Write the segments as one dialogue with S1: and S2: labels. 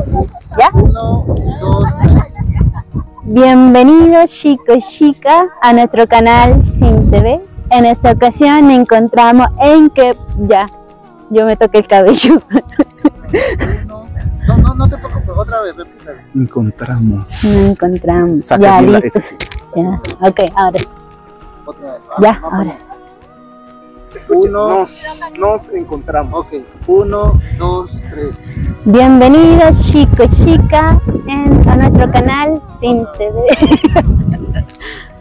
S1: ¿Ya?
S2: 1, 2, 3.
S1: Bienvenidos chicos y chicas a nuestro canal Sin TV. En esta ocasión nos encontramos en que... Ya, yo me toqué el cabello.
S2: No te preocupes, otra vez, repítalo.
S3: Encontramos.
S1: Nos encontramos.
S3: Saca
S1: Ya,
S3: bien
S1: listo.
S3: sí.
S1: Ya, ok, ahora sí.
S2: Otra vez.
S1: Ya, ahora.
S3: Escuchen, nos encontramos.
S2: Ok, 1, 2, 3.
S1: Bienvenidos chicos y chicas a nuestro canal Sin TV.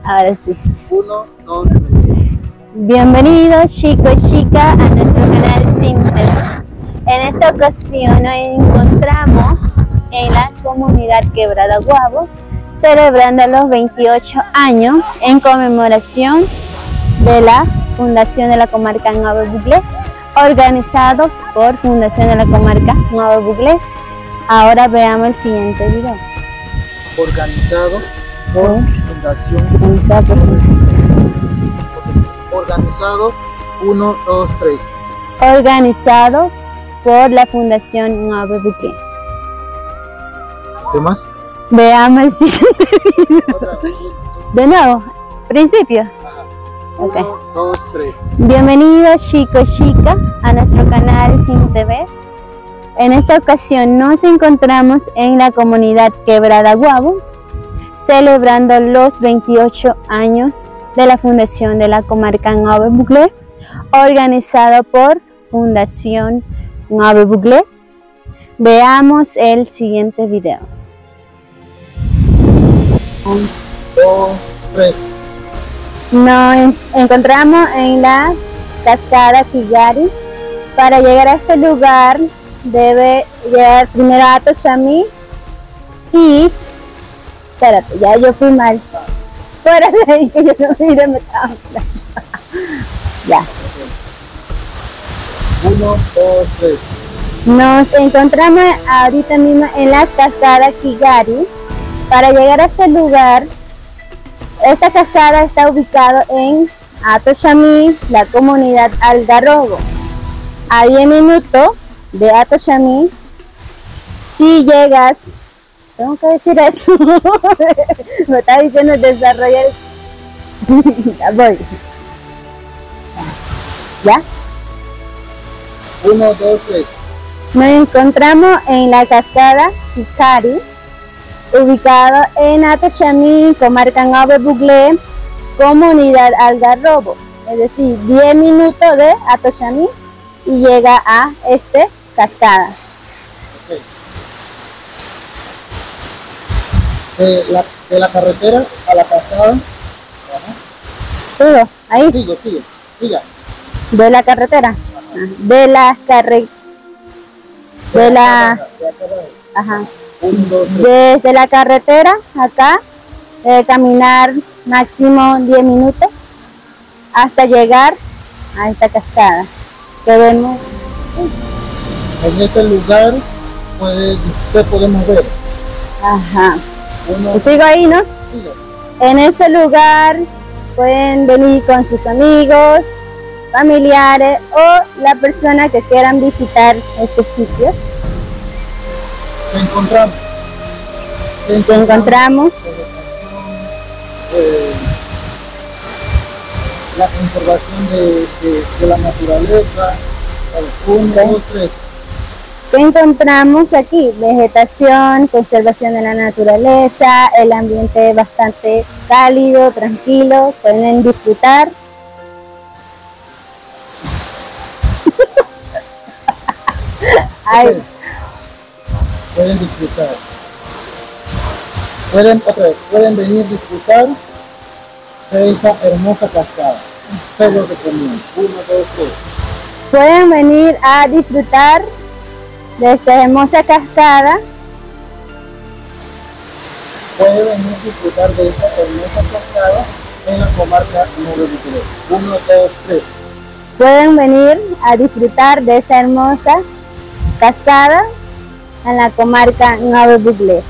S1: Ahora sí.
S2: 1, 2, 3.
S1: Bienvenidos chicos y chicas a nuestro canal Sin TV. En esta ocasión nos encontramos en la comunidad Quebrada Guabo, celebrando los 28 años en conmemoración de la Fundación de la Comarca Nuevo Buglé, organizado por Fundación de la Comarca Nuevo Buglé. Ahora veamos el siguiente video.
S2: Organizado por Fundación. Organizado 1, 2, 3.
S1: Organizado por la Fundación Nuevo Buglé.
S2: ¿Qué más?
S1: Veamos el siguiente video.
S2: Otra vez.
S1: De nuevo, principio.
S2: 1, 2, 3.
S1: Bienvenidos chicos y chicas a nuestro canal Sin TV. En esta ocasión nos encontramos en la comunidad Quebrada Guabo, celebrando los 28 años de la Fundación de la Comarca Nuevo Buglé, organizado por Fundación Nuevo Buglé. Veamos el siguiente video.
S2: 1, 2, 3.
S1: Nos encontramos en la cascada Kigari. Para llegar a este lugar debe llegar primero a Atoshami y... Espérate, ya yo fui mal. Fuera de ahí que yo no mire, me estaba hablando. Ya.
S2: 1, 2, 3.
S1: Nos encontramos ahorita mismo en la cascada Kigari. Para llegar a este lugar, esta cascada está ubicada en Atoshami, la comunidad Algarrobo, a 10 minutos de Atoshami, y llegas, tengo que decir eso, me está diciendo el desarrollar, ya voy, ¿ya?
S2: 1, 2, 3.
S1: Nos encontramos en la cascada Kikari, ubicado en Atoshami, comarca Nuevo Buglé, comunidad Algarrobo, es decir, 10 minutos de Atoshami y llega a este cascada.
S2: Okay. De la carretera a la cascada.
S1: ¿Sigo? Ahí,
S2: Siga.
S1: de la carretera, ajá.
S2: 1, 2, 3.
S1: Desde la carretera acá, caminar máximo 10 minutos hasta llegar a esta cascada que vemos.
S2: En este lugar podemos ver.
S1: Ajá.
S2: Uno,
S1: Sigo ahí, ¿no?
S2: siga.
S1: En ese lugar pueden venir con sus amigos, familiares o la persona que quieran visitar este sitio.
S2: Te encontramos.
S1: Te encontramos
S2: La conservación de la naturaleza. 1, 2, 3.
S1: ¿Qué encontramos aquí? Vegetación, conservación de la naturaleza, el ambiente bastante cálido, tranquilo, pueden disfrutar. Ay,
S2: Pueden disfrutar. Pueden venir a disfrutar de esa hermosa cascada. Se lo recomiendo. 1, 2, 3.
S1: pueden venir a disfrutar de esta hermosa cascada.
S2: Puede venir a disfrutar de esta hermosa cascada en la comarca Nuevo Buglé. 1, 2, 3.
S1: Pueden venir a disfrutar de esta hermosa cascada en la comarca Nuevo Buglé.